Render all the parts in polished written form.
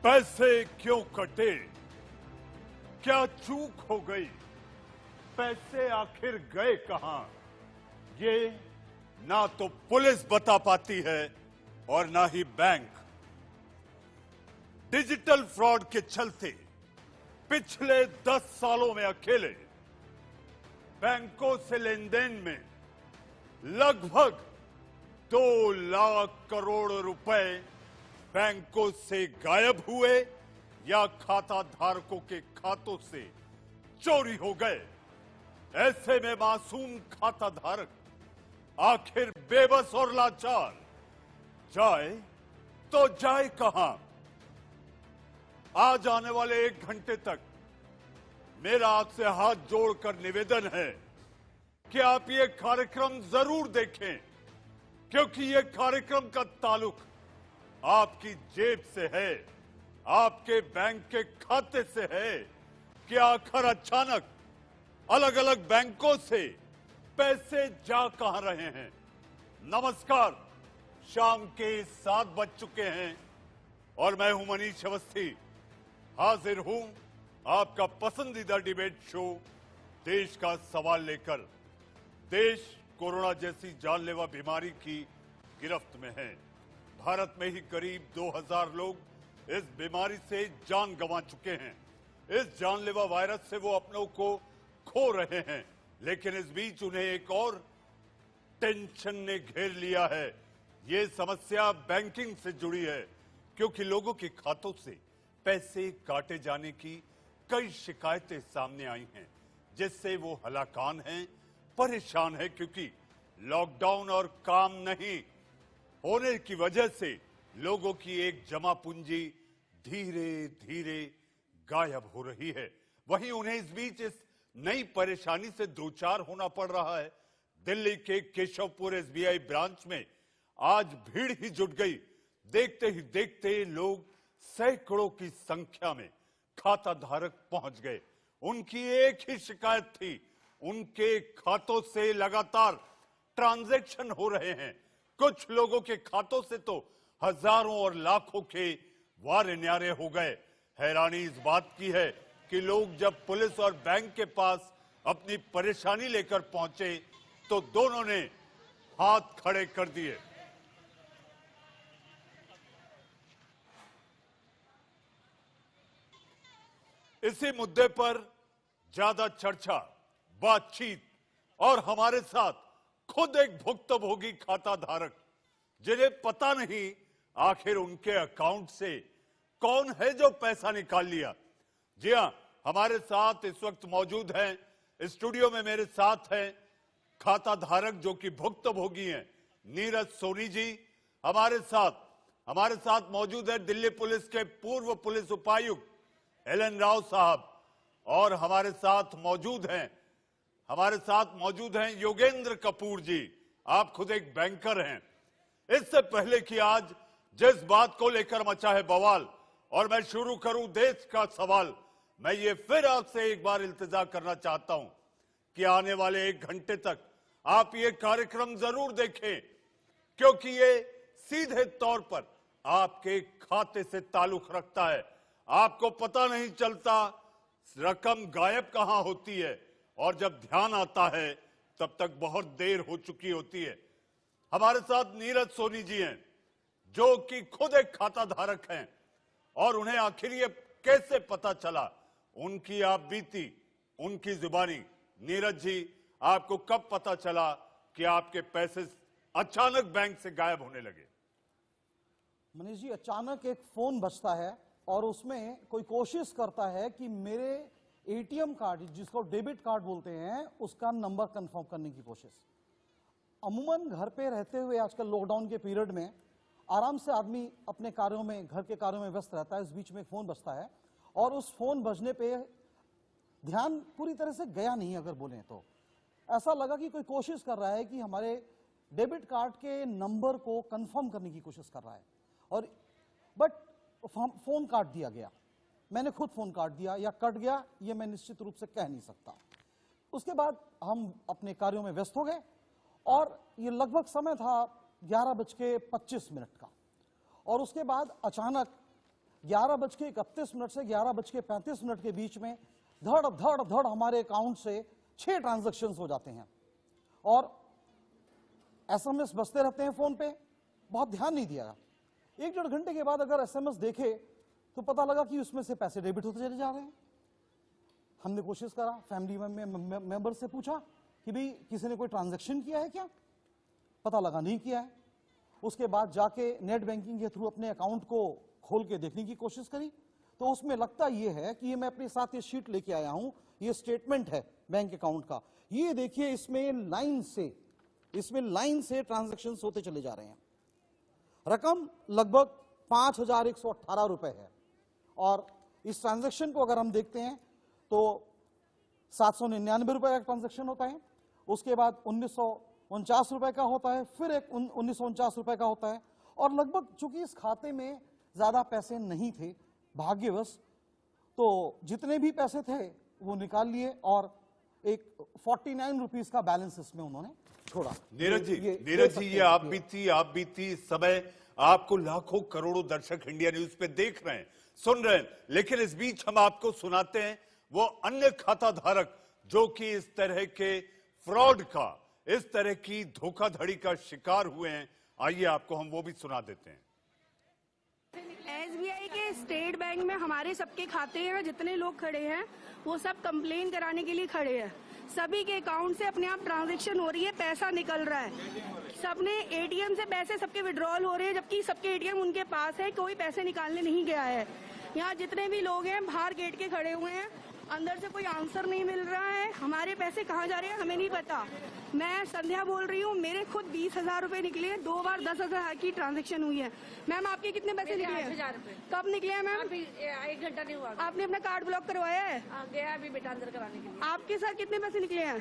पैसे क्यों कटे? क्या चूक हो गई? पैसे आखिर गए कहां? ये ना तो पुलिस बता पाती है और ना ही बैंक। डिजिटल फ्रॉड के चलते पिछले 10 सालों में अकेले बैंकों से लेन देन में लगभग 2 लाख करोड़ रुपए बैंकों से गायब हुए या खाता धारकों के खातों से चोरी हो गए। ऐसे में मासूम खाता धारक आखिर बेबस और लाचार जाए तो जाए कहां? आज आने वाले 1 घंटे तक मेरा आपसे हाथ जोड़कर निवेदन है कि आप ये कार्यक्रम जरूर देखें, क्योंकि ये कार्यक्रम का ताल्लुक आपकी जेब से है, आपके बैंक के खाते से है कि आखिर अचानक अलग अलग बैंकों से पैसे जा कहां रहे हैं। नमस्कार, शाम के 7 बज चुके हैं और मैं हूं मनीष अवस्थी, हाजिर हूं आपका पसंदीदा डिबेट शो देश का सवाल लेकर। देश कोरोना जैसी जानलेवा बीमारी की गिरफ्त में है। भारत में ही करीब 2000 लोग इस बीमारी से जान गंवा चुके हैं। इस जानलेवा वायरस से वो अपनों को खो रहे हैं, लेकिन इस बीच उन्हें एक और टेंशन ने घेर लिया है। ये समस्या बैंकिंग से जुड़ी है, क्योंकि लोगों के खातों से पैसे काटे जाने की कई शिकायतें सामने आई हैं, जिससे वो हलाकान हैं, परेशान है, क्योंकि लॉकडाउन और काम नहीं होने की वजह से लोगों की एक जमा पूंजी धीरे धीरे गायब हो रही है। वहीं उन्हें इस बीच इस नई परेशानी से दो चार होना पड़ रहा है। दिल्ली के केशवपुर एसबीआई ब्रांच में आज भीड़ ही जुट गई। देखते ही देखते लोग सैकड़ों की संख्या में खाता धारक पहुंच गए। उनकी एक ही शिकायत थी, उनके खातों से लगातार ट्रांजैक्शन हो रहे हैं। कुछ लोगों के खातों से तो हजारों और लाखों के वारे न्यारे हो गए। हैरानी इस बात की है कि लोग जब पुलिस और बैंक के पास अपनी परेशानी लेकर पहुंचे तो दोनों ने हाथ खड़े कर दिए। इसी मुद्दे पर ज्यादा चर्चा, बातचीत और हमारे साथ खुद एक भुक्तभोगी खाता धारक, जिन्हें पता नहीं आखिर उनके अकाउंट से कौन है जो पैसा निकाल लिया। जी हां, हमारे साथ इस वक्त मौजूद हैं, स्टूडियो में मेरे साथ हैं खाता धारक जो कि भुक्तभोगी हैं, नीरज सोनी जी। हमारे साथ मौजूद है दिल्ली पुलिस के पूर्व पुलिस उपायुक्त एलन राव साहब, और हमारे साथ मौजूद हैं योगेंद्र कपूर जी। आप खुद एक बैंकर हैं। इससे पहले कि आज जिस बात को लेकर मचा है बवाल और मैं शुरू करूं देश का सवाल, मैं ये फिर आपसे एक बार इल्तिजा करना चाहता हूं कि आने वाले 1 घंटे तक आप ये कार्यक्रम जरूर देखें, क्योंकि ये सीधे तौर पर आपके खाते से ताल्लुक रखता है। आपको पता नहीं चलता रकम गायब कहां होती है, और जब ध्यान आता है तब तक बहुत देर हो चुकी होती है। हमारे साथ नीरज सोनी जी हैं, जो कि खुद एक खाता धारक हैं, और उन्हें आखिर ये कैसे पता चला, उनकी आप बीती, उनकी जुबानी। नीरज जी, आपको कब पता चला कि आपके पैसे अचानक बैंक से गायब होने लगे? मनीष जी, अचानक एक फोन बजता है और उसमें कोई कोशिश करता है कि मेरे एटीएम कार्ड, जिसको डेबिट कार्ड बोलते हैं, उसका नंबर कंफर्म करने की कोशिश। अमूमन घर पे रहते हुए आजकल लॉकडाउन के पीरियड में आराम से आदमी अपने कार्यों में, घर के कार्यों में व्यस्त रहता है। इस बीच में एक फोन बजता है और उस फोन बजने पे ध्यान पूरी तरह से गया नहीं, अगर बोलें तो ऐसा लगा कि कोई कोशिश कर रहा है कि हमारे डेबिट कार्ड के नंबर को कंफर्म करने की कोशिश कर रहा है, और बट फोन काट दिया गया। मैंने खुद फोन काट दिया या कट गया, ये मैं निश्चित रूप से कह नहीं सकता। उसके बाद हम अपने कार्यों में व्यस्त हो गए और ये लगभग समय था 11:25 का, और उसके बाद अचानक 11:31 से 11:35 के बीच में धड़ धड़ धड़ हमारे अकाउंट से 6 ट्रांजैक्शंस हो जाते हैं और एसएमएस बजते रहते हैं फोन पे, बहुत ध्यान नहीं दिया। 1-1.5 घंटे के बाद अगर एसएमएस देखे तो पता लगा कि उसमें से पैसे डेबिट होते चले जा रहे हैं। हमने कोशिश करा, फैमिली मेंबर से पूछा कि भाई किसी ने कोई ट्रांजैक्शन किया है क्या, पता लगा नहीं किया है। उसके बाद जाके नेट बैंकिंग के थ्रू अपने अकाउंट को खोल के देखने की कोशिश करी तो उसमें लगता ये है कि ये मैं अपने साथ ये शीट लेके आया हूं, ये स्टेटमेंट है बैंक अकाउंट का। ये देखिए इसमें लाइन से ट्रांजैक्शंस होते चले जा रहे हैं। रकम लगभग 5,118 रुपए है और इस ट्रांजैक्शन को अगर हम देखते हैं तो 799 रुपए का ट्रांजैक्शन होता है, उसके बाद 1949 रुपए का होता है, फिर एक 1949 रुपए का होता है और लगभग चूंकि इस खाते में ज्यादा पैसे नहीं थे भाग्यवश, तो जितने भी पैसे थे वो निकाल लिए और एक 49 रुपीस का बैलेंस इसमें उन्होंने छोड़ा। नीरज जी ये आप भी थी इस समय आपको लाखों करोड़ों दर्शक इंडिया न्यूज पे देख रहे हैं, सुन रहे हैं, लेकिन इस बीच हम आपको सुनाते हैं वो अन्य खाता धारक जो कि इस तरह के फ्रॉड का, इस तरह की धोखाधड़ी का शिकार हुए हैं। आइए आपको हम वो भी सुना देते हैं। एसबीआई के स्टेट बैंक में हमारे सबके खाते हैं, जितने लोग खड़े हैं वो सब कंप्लेन कराने के लिए खड़े हैं। सभी के अकाउंट से अपने आप ट्रांजैक्शन हो रही है, पैसा निकल रहा है। सबने एटीएम से पैसे सबके विड्रॉल हो रहे हैं, जबकि सबके एटीएम उनके पास है, कोई पैसे निकालने नहीं गया है। यहाँ जितने भी लोग हैं बाहर गेट के खड़े हुए हैं, अंदर से कोई आंसर नहीं मिल रहा है। हमारे पैसे कहाँ जा रहे हैं हमें नहीं पता। मैं संध्या बोल रही हूँ, मेरे खुद 20,000 रुपए निकले हैं, 2 बार 10,000 की ट्रांजैक्शन हुई है। मैम आपके कितने पैसे निकले हैं? 8,000 रुपए। कब निकले हैं मैम? अभी 1 घंटा नहीं हुआ। आपने अपना कार्ड ब्लॉक करवाया है? गया अभी बेटा अंदर कराने के लिए। आपके सर कितने पैसे निकले हैं?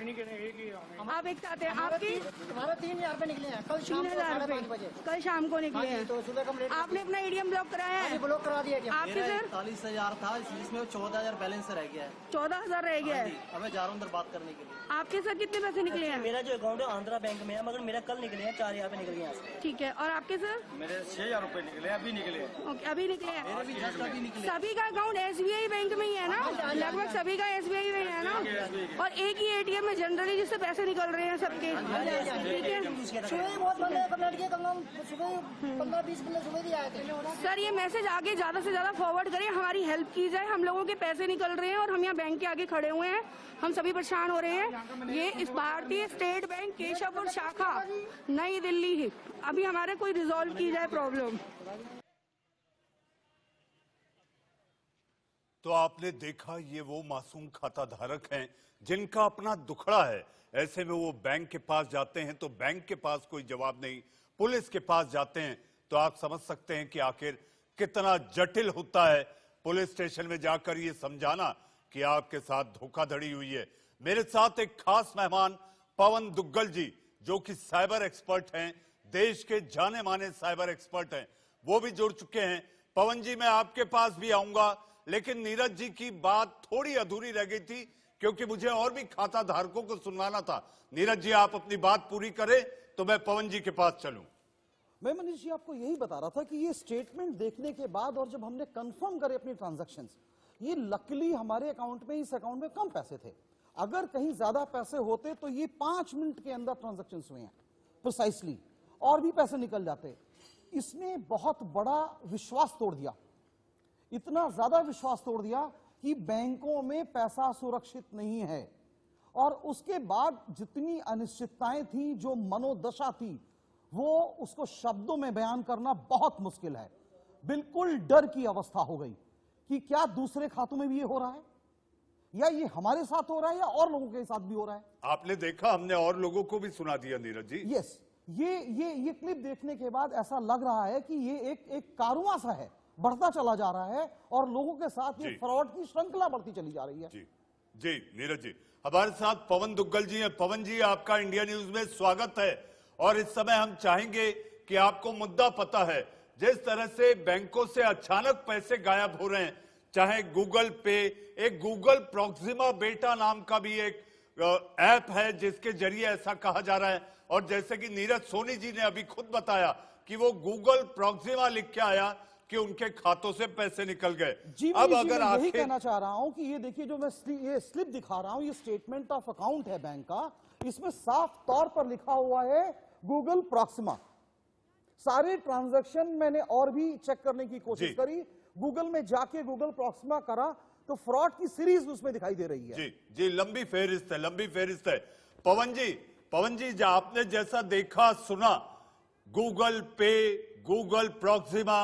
आप एक साथ हैं? आपके हमारे 3,000 रुपए निकले हैं कल शाम को 3,000 5:30 बजे। कल शाम को निकले हैं। तो सुबह कम रेट आपने अपना एटीएम ब्लॉक कराया है? ब्लॉक करा दिया गया। आपके सर 41,000 था, इसमें 14,000 बैलेंस रह गया है। 14,000 रह गया है। अब मैं जा रहा हूँ अंदर बात करने के लिए। आपके सर कितने पैसे निकले हैं? मेरा जो अकाउंट है आंध्रा बैंक में है, मगर मेरा कल निकले हैं 4,000 पे निकल गए यहाँ से। ठीक है, और आपके सर? मेरे 6,000 रुपए निकले, अभी निकले। ओके, अभी निकले हैं। अभी जस्ट अभी निकले। सभी का अकाउंट एसबीआई बैंक में ही है ना? लगभग सभी का एसबीआई में है ना? और एक ही एटीएम में जनरली जिससे पैसे निकल रहे हैं सबके, ठीक है। सुबह ही बहुत बंदे कंप्लेंट किए, कम सुबह 15-20 बंदे सुबह भी आए थे। सर ये मैसेज आगे ज्यादा से ज्यादा फॉरवर्ड करें, हमारी हेल्प की जाए। हम लोगों के पैसे निकल रहे हैं और हम यहाँ बैंक के आगे खड़े हुए हैं, हम सभी परेशान हो रहे हैं। ये इस भारतीय स्टेट बैंक केशवपुर शाखा नई दिल्ली है। अभी हमारे कोई रिजॉल्व की जाए प्रॉब्लम। तो आपने देखा ये वो मासूम खाता धारक हैं जिनका अपना दुखड़ा है। ऐसे में वो बैंक के पास जाते हैं तो बैंक के पास कोई जवाब नहीं, पुलिस के पास जाते हैं तो आप समझ सकते हैं कि आखिर कितना जटिल होता है पुलिस स्टेशन में जाकर ये समझाना कि आपके साथ धोखाधड़ी हुई है। मेरे साथ एक खास मेहमान पवन दुग्गल जी जो कि साइबर एक्सपर्ट हैं, देश के जाने माने साइबर एक्सपर्ट हैं, वो भी जुड़ चुके हैं। पवन जी मैं आपके पास भी आऊंगा, लेकिन नीरज जी की बात थोड़ी अधूरी रह गई थी क्योंकि मुझे और भी खाता धारकों को सुनवाना था। नीरज जी आप अपनी बात पूरी करें तो मैं पवन जी के पास चलूं। मैं मनीष जी आपको यही बता रहा था कि ये स्टेटमेंट देखने के बाद और जब हमने कंफर्म करे अपनी ट्रांजैक्शंस, ये लकीली हमारे अकाउंट में, इस अकाउंट में कम पैसे थे। अगर कहीं ज्यादा पैसे होते तो ये 5 मिनट के अंदर ट्रांजैक्शंस हुए हैं प्रिसाइसली, और भी पैसे निकल जाते। इसने बहुत बड़ा विश्वास तोड़ दिया, इतना ज्यादा विश्वास तोड़ दिया कि बैंकों में पैसा सुरक्षित नहीं है। और उसके बाद जितनी अनिश्चितताएं थी, जो मनोदशा थी, वो उसको शब्दों में बयान करना बहुत मुश्किल है। बिल्कुल डर की अवस्था हो गई कि क्या दूसरे खातों में भी ये हो रहा है, या ये हमारे साथ हो रहा है, या और लोगों के साथ भी हो रहा है। आपने देखा, हमने और लोगों को भी सुना दिया नीरज जी। यस, ये क्लिप देखने के बाद ऐसा लग रहा है कि ये एक कारवां सा है, बढ़ता चला जा रहा है और लोगों के साथ ये फ्रॉड की श्रृंखला बढ़ती चली जा रही है। जी नीरज जी, हमारे साथ पवन दुग्गल जी हैं। पवन जी आपका इंडिया न्यूज में स्वागत है। और इस समय हम चाहेंगे कि आपको मुद्दा पता है, जिस तरह से बैंकों से अचानक पैसे गायब हो रहे हैं, चाहे गूगल पे, एक गूगल प्रॉक्सिमा बेटा नाम का भी एक ऐप है जिसके जरिए ऐसा कहा जा रहा है। और जैसे कि नीरज सोनी जी ने अभी खुद बताया कि वो गूगल प्रॉक्सिमा लिख के आया कि उनके खातों से पैसे निकल गए। जी अब मनीष जी, अगर मैं यही आखिर कहना चाह रहा हूं कि ये देखिए, जो मैं ये स्लिप दिखा रहा हूं, ये स्टेटमेंट ऑफ अकाउंट है बैंक का। इसमें साफ तौर पर लिखा हुआ है गूगल प्रॉक्सिमा। सारे ट्रांजैक्शन मैंने और भी चेक करने की कोशिश जी। करी, गूगल में जाके गूगल प्रॉक्सिमा करा तो फ्रॉड की सीरीज उसमें दिखाई दे रही है। जी जी, लंबी फेहरिस्त है, लंबी फेहरिस्त है। पवन जी, जो आपने जैसा देखा सुना, गूगल पे, गूगल प्रॉक्सिमा,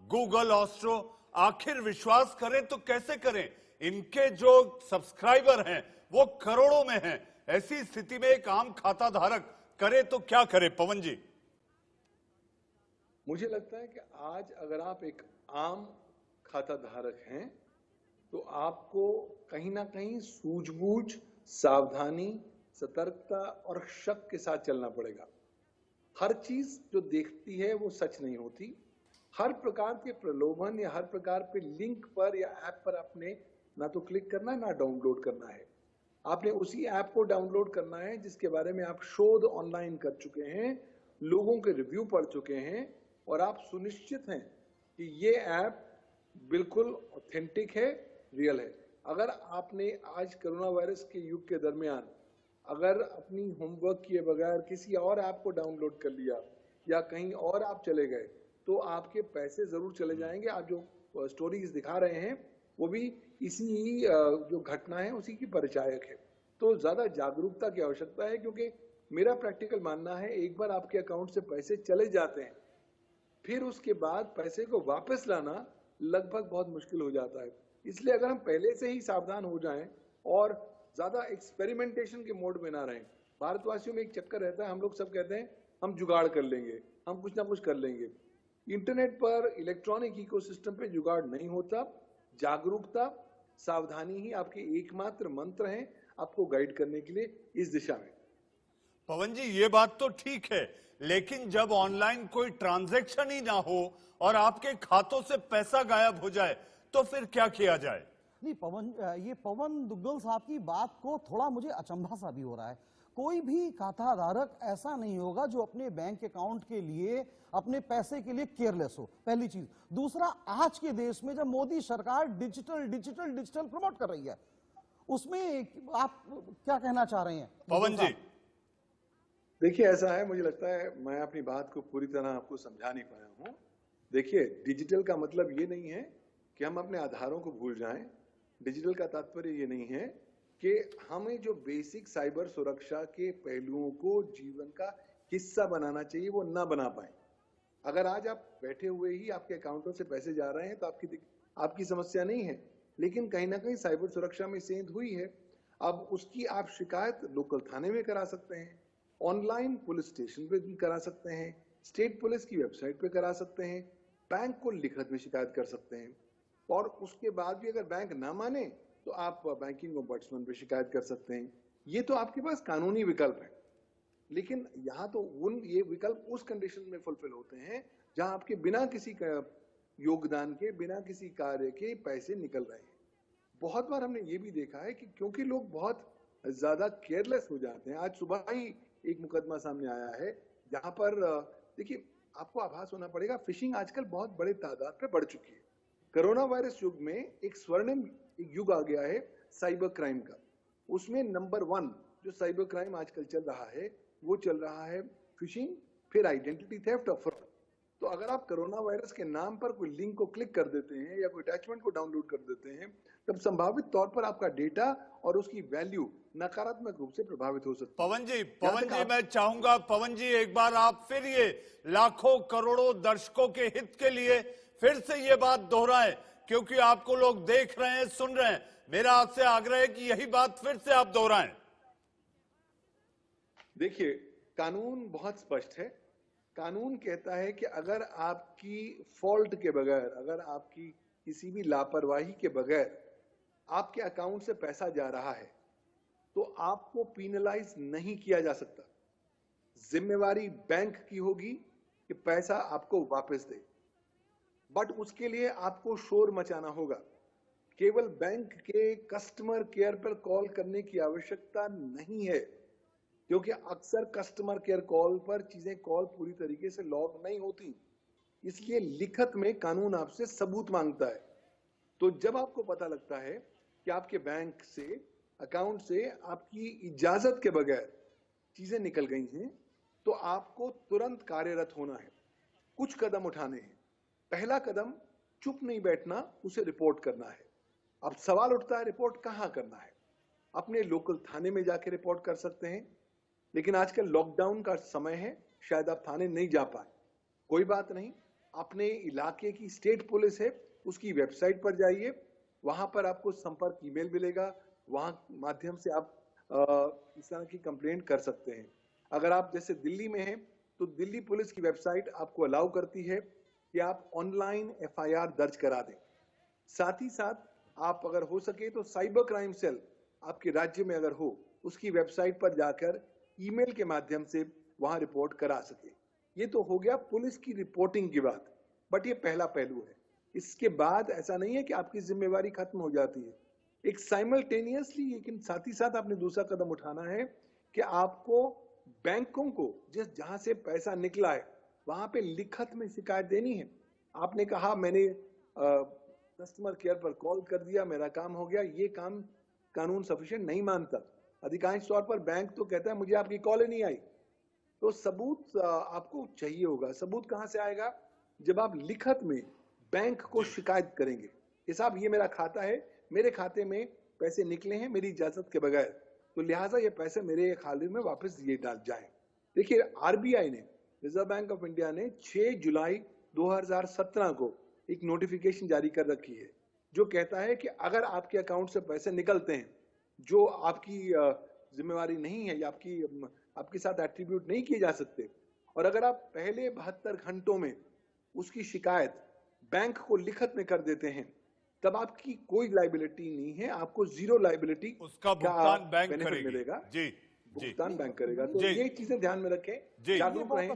गूगल ऑस्ट्रो, आखिर विश्वास करें तो कैसे करें? इनके जो सब्सक्राइबर हैं वो करोड़ों में हैं। ऐसी स्थिति में एक आम खाता धारक करे तो क्या करे? पवन जी, मुझे लगता है कि आज अगर आप एक आम खाता धारक हैं तो आपको कहीं ना कहीं सूझबूझ, सावधानी, सतर्कता और शक के साथ चलना पड़ेगा। हर चीज जो देखती है वो सच नहीं होती। हर प्रकार के प्रलोभन या हर प्रकार के लिंक पर या ऐप पर आपने ना तो क्लिक करना है ना डाउनलोड करना है। आपने उसी ऐप को डाउनलोड करना है जिसके बारे में आप शोध ऑनलाइन कर चुके हैं, लोगों के रिव्यू पढ़ चुके हैं और आप सुनिश्चित हैं कि ये ऐप बिल्कुल ऑथेंटिक है, रियल है। अगर आपने आज कोरोना वायरस के युग के दरमियान अगर अपनी होमवर्क किए बगैर किसी और ऐप को डाउनलोड कर लिया या कहीं और आप चले गए तो आपके पैसे जरूर चले जाएंगे। आप जो स्टोरीज दिखा रहे हैं वो भी इसी जो घटना है उसी की परिचायक है। तो ज्यादा जागरूकता की आवश्यकता है, क्योंकि मेरा प्रैक्टिकल मानना है एक बार आपके अकाउंट से पैसे चले जाते हैं फिर उसके बाद पैसे को वापस लाना लगभग बहुत मुश्किल हो जाता है। इसलिए अगर हम पहले से ही सावधान हो जाएं और ज्यादा एक्सपेरिमेंटेशन के मोड में ना रहें। भारतवासियों में एक चक्कर रहता है, हम लोग सब कहते हैं हम जुगाड़ कर लेंगे, हम कुछ ना कुछ कर लेंगे। इंटरनेट पर, इलेक्ट्रॉनिक इकोसिस्टम पे जुगाड़ नहीं होता। जागरूकता, सावधानी ही आपके एकमात्र मंत्र हैं आपको गाइड करने के लिए इस दिशा में। पवन जी, ये बात तो ठीक है, लेकिन जब ऑनलाइन कोई ट्रांजैक्शन ही ना हो और आपके खातों से पैसा गायब हो जाए तो फिर क्या किया जाए? नहीं ये पवन दुग्गल साहब की बात को थोड़ा मुझे अचंभा सा भी हो रहा है। कोई भी खाता धारक ऐसा नहीं होगा जो अपने बैंक अकाउंट के लिए, अपने पैसे के लिए केयरलेस हो, पहली चीज। दूसरा, आज के देश में जब मोदी सरकार डिजिटल प्रमोट कर रही है, उसमें आप क्या कहना चाह रहे हैं पवन जी? देखिए, ऐसा है, मुझे लगता है मैं अपनी बात को पूरी तरह आपको समझा नहीं पाया हूं। देखिए, डिजिटल का मतलब ये नहीं है कि हम अपने आधारों को भूल जाएं। डिजिटल का तात्पर्य ये नहीं है कि हमें जो बेसिक साइबर सुरक्षा के पहलुओं को जीवन का हिस्सा बनाना चाहिए वो ना बना पाए। अगर आज आप बैठे हुए ही आपके अकाउंटों से पैसे जा रहे हैं तो आपकी समस्या नहीं है, लेकिन कहीं ना कहीं साइबर सुरक्षा में सेंध हुई है। अब उसकी आप शिकायत लोकल थाने में करा सकते हैं, ऑनलाइन पुलिस स्टेशन पे भी करा सकते हैं, स्टेट पुलिस की वेबसाइट पे करा सकते हैं, बैंक को लिखत में शिकायत कर सकते हैं, और उसके बाद भी अगर बैंक ना माने तो आप बैंकिंग ओम्बड्समैन पे शिकायत कर सकते हैं। ये तो आपके पास कानूनी विकल्प है, लेकिन यहाँ तो ये विकल्प उस कंडीशन में फुलफिल होते हैं जहां आपके बिना किसी योगदान के, बिना किसी कार्य के पैसे निकल रहे हैं। बहुत बार हमने ये भी देखा है कि क्योंकि लोग बहुत ज्यादा केयरलेस हो जाते हैं। आज सुबह ही एक मुकदमा सामने आया है जहां पर देखिए, आपको आभास होना पड़ेगा, फिशिंग आजकल बहुत बड़े तादाद पे बढ़ चुकी है। कोरोना वायरस युग में एक स्वर्णिम युग आ गया है साइबर क्राइम का। उसमें नंबर 1 जो साइबर क्राइम आजकल चल रहा है वो चल रहा है फिशिंग, फिर आइडेंटिटी थेफ्ट और फ्रॉड। तो अगर आप कोरोना वायरस के नाम पर कोई लिंक को क्लिक कर देते हैं या कोई अटैचमेंट को डाउनलोड कर देते हैं, तब संभावित तौर पर आपका डेटा और उसकी वैल्यू नकारात्मक रूप से प्रभावित हो सकती है। पवन जी, मैं चाहूंगा पवन जी, एक बार आप फिर ये लाखों करोड़ों दर्शकों के हित के लिए फिर से ये बात दोहराएं, क्योंकि आपको लोग देख रहे हैं, सुन रहे हैं। मेरा आपसे आग्रह है कि यही बात फिर से आप दोहराएं। देखिए, कानून बहुत स्पष्ट है। कानून कहता है कि अगर आपकी फॉल्ट के बगैर, अगर आपकी किसी भी लापरवाही के बगैर आपके अकाउंट से पैसा जा रहा है तो आपको पीनलाइज नहीं किया जा सकता। जिम्मेवारी बैंक की होगी कि पैसा आपको वापस दे, बट उसके लिए आपको शोर मचाना होगा। केवल बैंक के कस्टमर केयर पर कॉल करने की आवश्यकता नहीं है, क्योंकि अक्सर कस्टमर केयर कॉल पर कॉल पूरी तरीके से लॉग नहीं होती। इसलिए लिखत में कानून आपसे सबूत मांगता है। तो जब आपको पता लगता है कि आपके बैंक से, अकाउंट से आपकी इजाजत के बगैर चीजें निकल गई हैं, तो आपको तुरंत कार्यरत होना है, कुछ कदम उठाने हैं। पहला कदम चुप नहीं बैठना, उसे रिपोर्ट करना है। अब सवाल उठता है रिपोर्ट कहां करना है? अपने लोकल थाने में जाके रिपोर्ट कर सकते हैं, लेकिन आजकल लॉकडाउन का समय है, शायद आप थाने नहीं जा पाए। कोई बात नहीं, अपने इलाके की स्टेट पुलिस है, उसकी वेबसाइट पर जाइए, वहां पर आपको संपर्क ईमेल मिलेगा, वहां माध्यम से आप इस तरह की कंप्लेंट कर सकते हैं। अगर आप जैसे दिल्ली में हैं, तो दिल्ली पुलिस की वेबसाइट आपको अलाउ करती है कि आप ऑनलाइन FIR दर्ज करा दें। साथ ही साथ आप अगर हो सके तो साइबर क्राइम सेल आपके राज्य में अगर हो, उसकी वेबसाइट पर जाकर ईमेल के माध्यम से वहां रिपोर्ट करा सके। ये तो हो गया पुलिस की रिपोर्टिंग की बात, बट ये पहला पहलू है। इसके बाद ऐसा नहीं है कि आपकी जिम्मेवारी खत्म हो जाती है। एक साइमल्टेनियसली, लेकिन साथ ही साथ आपने दूसरा कदम उठाना है कि आपको बैंकों को जहां से पैसा निकला है वहां पे लिखत में शिकायत देनी है। आपने कहा मैंने कस्टमर केयर पर कॉल कर दिया, मेरा काम हो गया, ये काम कानून सफिशिएंट नहीं मानता। अधिकांश तौर पर बैंक तो कहता है मुझे आपकी कॉल ही नहीं आई। तो सबूत आपको चाहिए होगा। सबूत कहां से आएगा? जब आप लिखत में बैंक को शिकायत करेंगे कि साहब ये मेरा खाता है, मेरे खाते में पैसे निकले हैं मेरी इजाजत के बगैर, तो लिहाजा ये पैसे मेरे खाते में वापस दिए जाएं। देखिए, RBI ने, रिजर्व बैंक ऑफ इंडिया ने 6 जुलाई 2017 को एक नोटिफिकेशन जारी कर रखी है जो कहता है कि अगर आपके अकाउंट से पैसे निकलते हैं जो आपकी जिम्मेवारी नहीं है या आपके साथ एट्रीब्यूट नहीं किए जा सकते, और अगर आप पहले 72 घंटों में उसकी शिकायत बैंक को लिखत में कर देते हैं, तब आपकी कोई लायबिलिटी नहीं है, आपको जीरो लायबिलिटी उसका भुगतान बैंक करेगी। मिलेगा। जी, भुगतान बैंक करेगा। तो ये चीजें ध्यान में रखें, जागरूक रहें।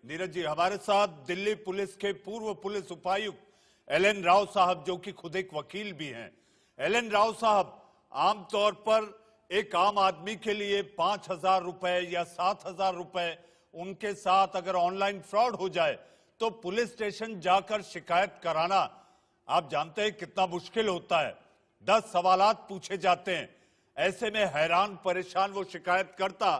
नीरज जी, हमारे साथ दिल्ली पुलिस के पूर्व पुलिस उपायुक्त LN राव साहब, जो कि खुद एक वकील भी हैं। LN राव साहब, आमतौर पर एक आम आदमी के लिए 5,000 रुपए या 7,000 रुपए उनके साथ अगर ऑनलाइन फ्रॉड हो जाए तो पुलिस स्टेशन जाकर शिकायत कराना आप जानते हैं कितना मुश्किल होता है। 10 सवालात पूछे जाते हैं। ऐसे में हैरान परेशान वो शिकायत करता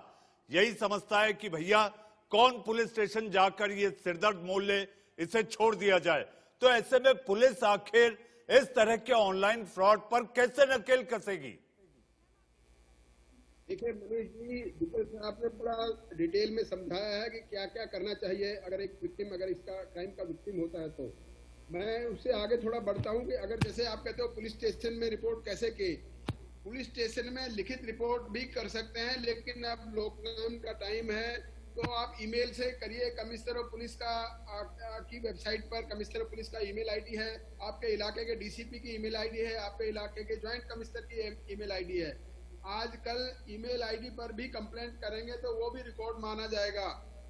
यही समझता है कि भैया कौन पुलिस स्टेशन जाकर ये सिरदर्द मोल ले, इसे छोड़ दिया जाए। तो ऐसे में पुलिस आखिर इस तरह के ऑनलाइन फ्रॉड पर कैसे नकेल कसेगी? देखिए मनोज जी, आपने बड़ा डिटेल में समझाया है कि क्या क्या करना चाहिए अगर एक विक्टिम, अगर इसका क्राइम का विक्टिम होता है। तो मैं उससे आगे थोड़ा बढ़ता हूं कि अगर जैसे आप कहते हो पुलिस स्टेशन में रिपोर्ट कैसे की, पुलिस स्टेशन में लिखित रिपोर्ट भी कर सकते हैं, लेकिन अब लॉकडाउन का टाइम है तो आप ईमेल से करिए। कमिश्नर ऑफ पुलिस की वेबसाइट पर कमिश्नर ऑफ पुलिस का ईमेल आईडी है, आपके इलाके के DCP की ईमेल आईडी है, आपके इलाके के ज्वाइंट कमिश्नर की ईमेल आईडी है। आजकल ईमेल आईडी पर भी कंप्लेंट करेंगे तो वो भी रिकॉर्ड माना जाएगा,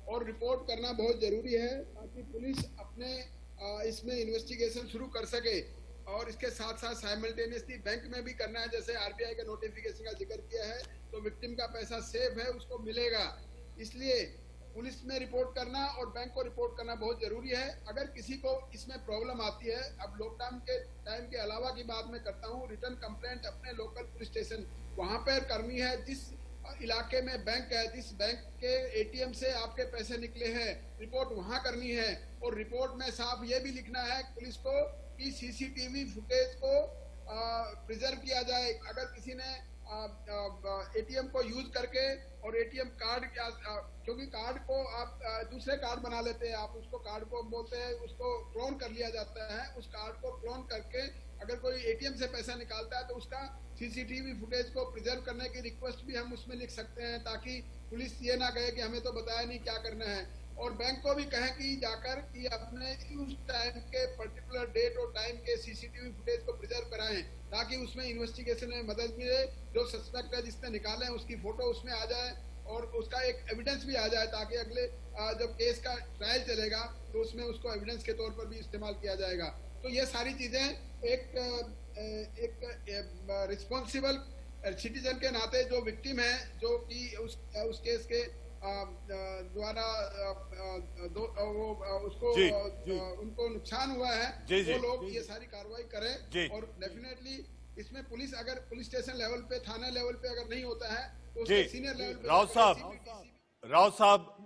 और रिपोर्ट करना बहुत जरूरी है ताकि पुलिस अपने इसमें इन्वेस्टिगेशन शुरू कर सके। और इसके साथ साथ साइमल्टेनियसली बैंक में भी करना है, जैसे RBI के नोटिफिकेशन का जिक्र किया है, तो विक्टिम का पैसा सेफ है, उसको मिलेगा। इसलिए पुलिस में रिपोर्ट करना और बैंक को रिपोर्ट करना बहुत जरूरी है। अगर किसी को इसमें प्रॉब्लम आती है, अब लॉकडाउन के टाइम के अलावा की बात मैं करता हूँ, रिटर्न कंप्लेंट अपने लोकल पुलिस स्टेशन वहां पर करनी है। जिस इलाके में बैंक है, जिस बैंक के ATM से आपके पैसे निकले हैं, रिपोर्ट वहां करनी है। और रिपोर्ट में साफ ये भी लिखना है पुलिस को कि CCTV फुटेज को प्रिजर्व किया जाए। अगर किसी ने ATM को यूज करके और ATM कार्ड, क्योंकि कार्ड को आप दूसरे कार्ड बना लेते हैं, आप उसको कार्ड को बोलते हैं, उसको क्लोन कर लिया जाता है। उस कार्ड को क्लोन करके अगर कोई ATM से पैसा निकालता है तो उसका CCTV फुटेज को प्रिजर्व करने की रिक्वेस्ट भी हम उसमें लिख सकते हैं, ताकि पुलिस ये ना कहे कि हमें तो बताया नहीं क्या करना है। और बैंक को भी कहें कि जाकर कि अपने उस टाइम के पर्टिकुलर डेट और टाइम के CCTV फुटेज को प्रिजर्व कराएं, ताकि उसमें इन्वेस्टिगेशन में मदद मिले। जो सस्पेक्ट है जिसने निकाले हैं उसकी फोटो उसमें आ जाए और उसका एक एविडेंस भी आ जाए, ताकि अगले जब केस का ट्रायल चलेगा तो उसमें उसको एविडेंस के तौर पर भी इस्तेमाल किया जाएगा। तो ये सारी चीजें एक रिस्पॉन्सिबल सिटीजन के नाते जो विक्टिम है, जो कि उस केस के द्वारा उसको जी, जी। उनको नुकसान हुआ है, जी, जी। वो लोग ये सारी कार्रवाई करें। और डेफिनेटली इसमें पुलिस, अगर पुलिस स्टेशन लेवल पे, थाना लेवल पे अगर नहीं होता है तो जी, सीनियर लेवल पे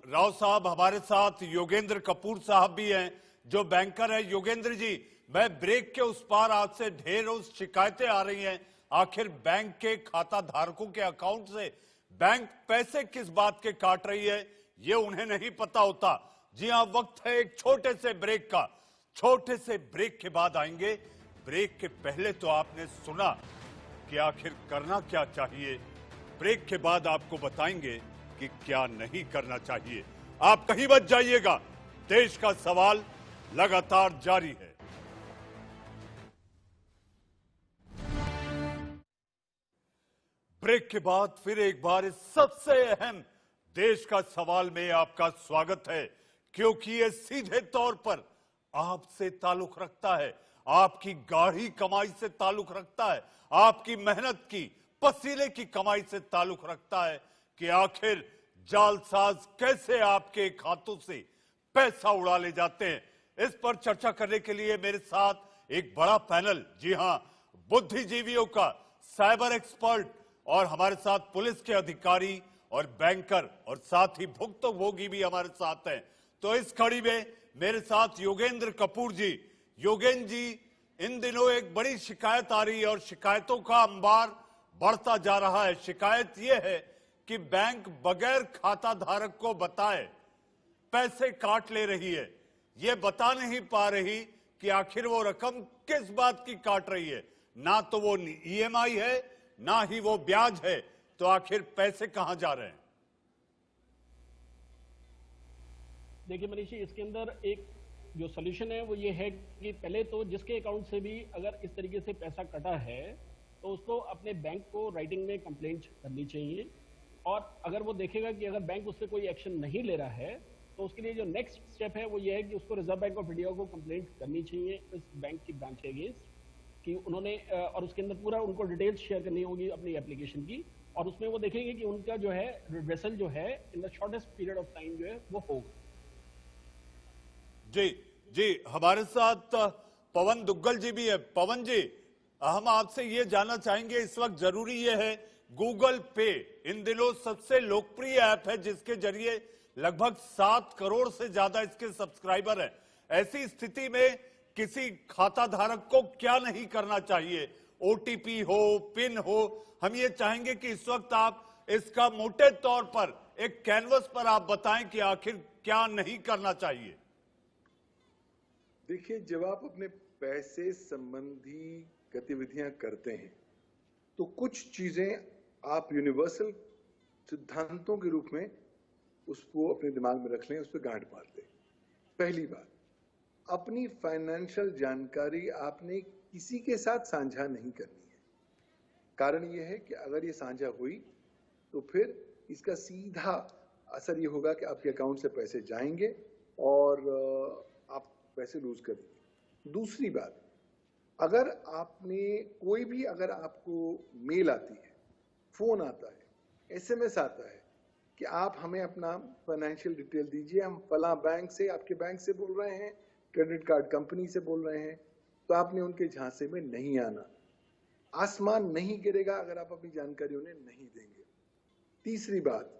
राव साहब हमारे साथ योगेंद्र कपूर साहब भी हैं जो बैंकर है। योगेंद्र जी, मैं ब्रेक के उस पार आज से ढेरों शिकायतें आ रही हैं, आखिर बैंक के खाता धारकों के अकाउंट से बैंक पैसे किस बात के काट रही है ये उन्हें नहीं पता होता। जी हाँ, वक्त है एक छोटे से ब्रेक का। छोटे से ब्रेक के बाद आएंगे। ब्रेक के पहले तो आपने सुना कि आखिर करना क्या चाहिए। ब्रेक के बाद आपको बताएंगे कि क्या नहीं करना चाहिए। आप कहीं मत जाइएगा, देश का सवाल लगातार जारी है। ब्रेक के बाद फिर एक बार इस सबसे अहम देश का सवाल में आपका स्वागत है, क्योंकि ये सीधे तौर पर आपसे ताल्लुक रखता है, आपकी गाढ़ी कमाई से ताल्लुक रखता है, आपकी मेहनत की, पसीने की कमाई से ताल्लुक रखता है कि आखिर जालसाज कैसे आपके खातों से पैसा उड़ा ले जाते हैं। इस पर चर्चा करने के लिए मेरे साथ एक बड़ा पैनल, जी हां, बुद्धिजीवियों का, साइबर एक्सपर्ट और हमारे साथ पुलिस के अधिकारी और बैंकर और साथ ही भुक्तभोगी भी हमारे साथ हैं। तो इस कड़ी में मेरे साथ योगेंद्र कपूर जी। योगेंद्र जी, इन दिनों एक बड़ी शिकायत आ रही है और शिकायतों का अंबार बढ़ता जा रहा है। शिकायत यह है कि बैंक बगैर खाता धारक को बताए पैसे काट ले रही है। यह बता नहीं पा रही कि आखिर वो रकम किस बात की काट रही है। ना तो वो ईएमआई है, ना ही वो ब्याज है। तो आखिर पैसे कहां जा रहे हैं? देखिए मनीष जी, इसके अंदर एक जो सोल्यूशन है वो ये है कि पहले तो जिसके अकाउंट से भी अगर इस तरीके से पैसा कटा है तो उसको अपने बैंक को राइटिंग में कंप्लेंट करनी चाहिए। और अगर वो देखेगा कि अगर बैंक उससे कोई एक्शन नहीं ले रहा है तो उसके लिए जो नेक्स्ट स्टेप है वो ये है कि उसको रिजर्व बैंक ऑफ इंडिया को कंप्लेंट करनी चाहिए इस बैंक की ब्रांच के अगेंस्ट कि उन्होंने, और उसके अंदर पूरा उनको डिटेल्स शेयर करनी होगी अपनी एप्लीकेशन की, और उसमें वो देखेंगे कि उनका जो है रिड्रेसल जो है in the shortest period of time जो है वो होगा। जी जी, हमारे साथ पवन दुग्गल जी भी है। पवन जी, हम आपसे ये जानना चाहेंगे, इस वक्त जरूरी ये है, गूगल पे इन दिनों सबसे लोकप्रिय ऐप है जिसके जरिए लगभग 7 करोड़ से ज्यादा इसके सब्सक्राइबर हैं। ऐसी स्थिति में किसी खाता धारक को क्या नहीं करना चाहिए? ओटीपी हो, पिन हो, हम ये चाहेंगे कि इस वक्त आप इसका मोटे तौर पर एक कैनवस पर आप बताएं कि आखिर क्या नहीं करना चाहिए। देखिए, जब आप अपने पैसे संबंधी गतिविधियां करते हैं तो कुछ चीजें आप यूनिवर्सल सिद्धांतों के रूप में उसको अपने दिमाग में रख लें, उस पर गांठ मार लें। पहली बात, अपनी फाइनेंशियल जानकारी आपने किसी के साथ साझा नहीं करनी है। कारण यह है कि अगर ये साझा हुई तो फिर इसका सीधा असर ये होगा कि आपके अकाउंट से पैसे जाएंगे और आप पैसे लूज कर देंगे। दूसरी बात, अगर आपने कोई भी, अगर आपको मेल आती है, फोन आता है, एसएमएस आता है कि आप हमें अपना फाइनेंशियल डिटेल दीजिए, हम फला बैंक से, आपके बैंक से बोल रहे हैं, क्रेडिट कार्ड कंपनी से बोल रहे हैं, तो आपने उनके झांसे में नहीं आना। आसमान नहीं गिरेगा अगर आप अपनी जानकारी उन्हें नहीं देंगे। तीसरी बात,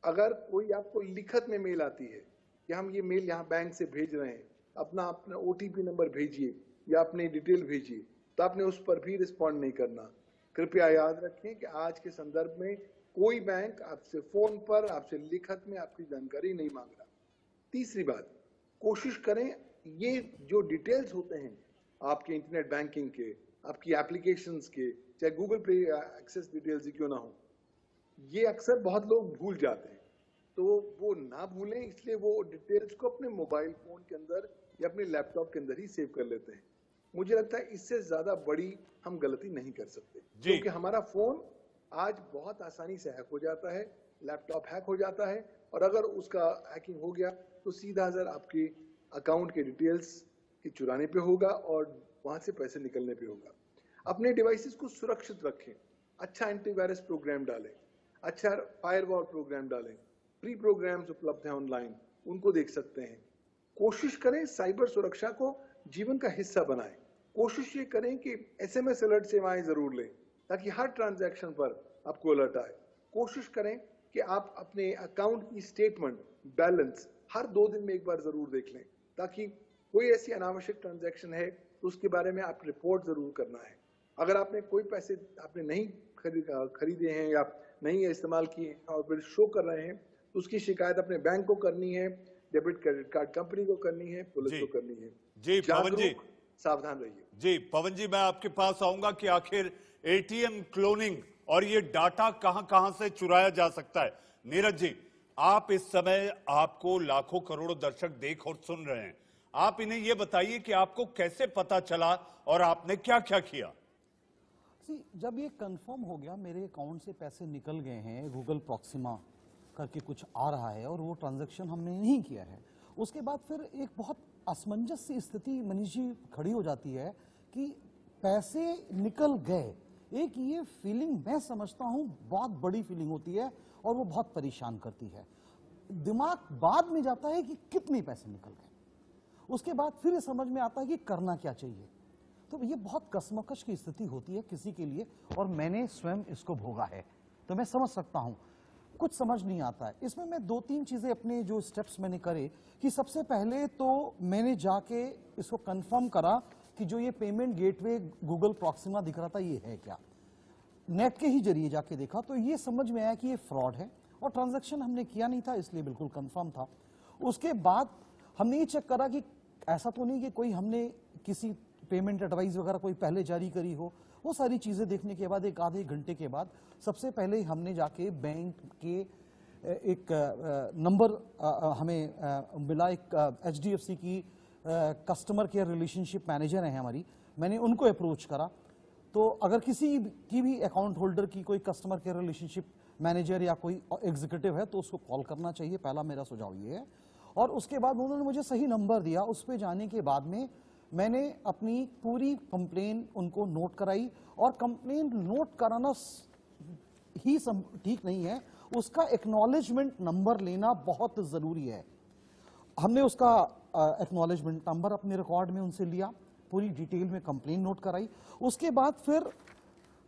अगर कोई आपको लिखत में मेल आती है कि हम ये मेल यहाँ बैंक से भेज रहे हैं, अपना ओटीपी नंबर भेजिए या अपनी डिटेल भेजिए, तो आपने उस पर भी रिस्पॉन्ड नहीं करना। कृपया याद रखें कि आज के संदर्भ में कोई बैंक आपसे फोन पर, आपसे लिखत में आपकी जानकारी नहीं मांग रहा। तीसरी बात, कोशिश करें ये जो डिटेल्स होते हैं आपके इंटरनेट बैंकिंग के, आपकी एप्लीकेशंस के, चाहे गूगल पे एक्सेस डिटेल्स ही क्यों ना हो, ये अक्सर बहुत लोग भूल जाते हैं। तो वो ना भूलें, इसलिए वो डिटेल्स को अपने मोबाइल फोन के अंदर या अपने लैपटॉप के अंदर ही सेव कर लेते हैं। मुझे लगता है इससे ज्यादा बड़ी हम गलती नहीं कर सकते, क्योंकि हमारा फोन आज बहुत आसानी से हैक हो जाता है, लैपटॉप हैक हो जाता है, और अगर उसका हैकिंग हो गया तो सीधा असर आपके अकाउंट के डिटेल्स के चुराने पे होगा और वहां से पैसे निकलने पे होगा। अपने डिवाइसेस को सुरक्षित रखें, अच्छा एंटीवायरस प्रोग्राम डालें, अच्छा फायरवॉल प्रोग्राम डालें, फ्री प्रोग्राम्स उपलब्ध हैं ऑनलाइन, उनको देख सकते हैं। कोशिश करें साइबर सुरक्षा को जीवन का हिस्सा बनाएं। कोशिश ये करें कि SMS अलर्ट सेवाएं जरूर लें ताकि हर ट्रांजैक्शन पर आपको अलर्ट आए। कोशिश करें कि आप अपने अकाउंट की स्टेटमेंट, बैलेंस हर 2 दिन में एक बार जरूर देख लें ताकि कोई ऐसी अनावश्यक ट्रांजैक्शन है तो उसके बारे में आप रिपोर्ट जरूर करना है। अगर आपने कोई पैसे आपने नहीं खरीदे हैं या नहीं इस्तेमाल किए हैं और फिर शो कर रहे हैं तो उसकी शिकायत अपने बैंक को करनी है, डेबिट क्रेडिट कार्ड कंपनी को करनी है, पुलिस को करनी है। जी पवन जी, सावधान रहिए। जी पवन जी, मैं आपके पास आऊंगा कि आखिर ATM क्लोनिंग और ये डाटा कहां से चुराया जा सकता है। नीरज जी, आप इस समय आपको लाखों करोड़ों दर्शक देख और सुन रहे हैं, आप इन्हें ये बताइए कि आपको कैसे पता चला और आपने क्या क्या किया। जब ये कंफर्म हो गया मेरे अकाउंट से पैसे निकल गए हैं, गूगल प्रॉक्सिमा करके कुछ आ रहा है और वो ट्रांजैक्शन हमने नहीं किया है, उसके बाद फिर एक बहुत असमंजस सी स्थिति मनीष जी खड़ी हो जाती है कि पैसे निकल गए। एक ये फीलिंग मैं समझता हूं बहुत बड़ी फीलिंग होती है और वो बहुत परेशान करती है। दिमाग बाद में जाता है कि कितने पैसे निकल गए, उसके बाद फिर ये समझ में आता है कि करना क्या चाहिए। तो ये बहुत कसमकश की स्थिति होती है किसी के लिए और मैंने स्वयं इसको भोगा है, तो मैं समझ सकता हूं। कुछ समझ नहीं आता है इसमें। मैं 2-3 चीजें अपने जो स्टेप्स मैंने करे कि सबसे पहले तो मैंने जाके इसको कंफर्म करा कि जो ये पेमेंट गेटवे गूगल प्रॉक्सिमा दिख रहा था ये है क्या। नेट के ही जरिए जाके देखा तो ये समझ में आया कि ये फ्रॉड है और ट्रांजैक्शन हमने किया नहीं था, इसलिए बिल्कुल कंफर्म था। उसके बाद हमने ये चेक करा कि ऐसा तो नहीं कि कोई हमने किसी पेमेंट एडवाइस वगैरह कोई पहले जारी करी हो। वो सारी चीजें देखने के बाद एक आधे घंटे के बाद सबसे पहले हमने जाके बैंक के एक नंबर हमें मिला, एक HDFC की कस्टमर केयर रिलेशनशिप मैनेजर है हमारी, मैंने उनको अप्रोच करा। तो अगर किसी की भी अकाउंट होल्डर की कोई कस्टमर केयर रिलेशनशिप मैनेजर या कोई एग्जीक्यूटिव है तो उसको कॉल करना चाहिए, पहला मेरा सुझाव ये है। और उसके बाद उन्होंने मुझे सही नंबर दिया, उस पर जाने के बाद में मैंने अपनी पूरी कंप्लेन उनको नोट कराई। और कंप्लेन नोट कराना ही ठीक नहीं है, उसका एक्नॉलेजमेंट नंबर लेना बहुत जरूरी है। हमने उसका एक्नॉलेजमेंट नंबर अपने रिकॉर्ड में उनसे लिया, पूरी डिटेल में कंप्लेन नोट कराई। उसके बाद फिर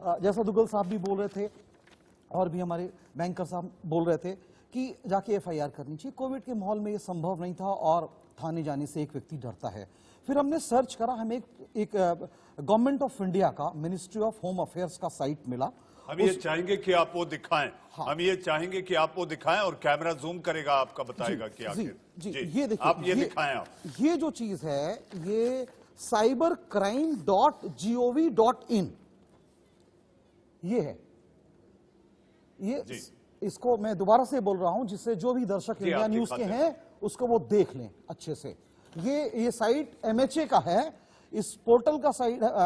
जैसा दुग्गल साहब भी बोल रहे थे और भी हमारे बैंकर साहब बोल रहे थे कि जाके FIR करनी चाहिए। कोविड के माहौल में ये संभव नहीं था और थाने जाने से एक व्यक्ति डरता है। फिर हमने सर्च करा, हमें एक गवर्नमेंट ऑफ इंडिया का मिनिस्ट्री ऑफ होम अफेयर्स का साइट मिला। हम ये चाहेंगे कि आप वो दिखाएं। हाँ। हम ये चाहेंगे कि आप वो दिखाएं और कैमरा जूम करेगा, आपका बताएगा कि आखिर जी, ये देखिए, आप ये दिखाएं। आप ये जो चीज है ये cybercrime.gov.in ये है। ये इसको मैं दोबारा से बोल रहा हूं जिससे जो भी दर्शक इंडिया न्यूज के हैं उसको वो देख लें अच्छे से। ये साइट MHA का है, इस पोर्टल का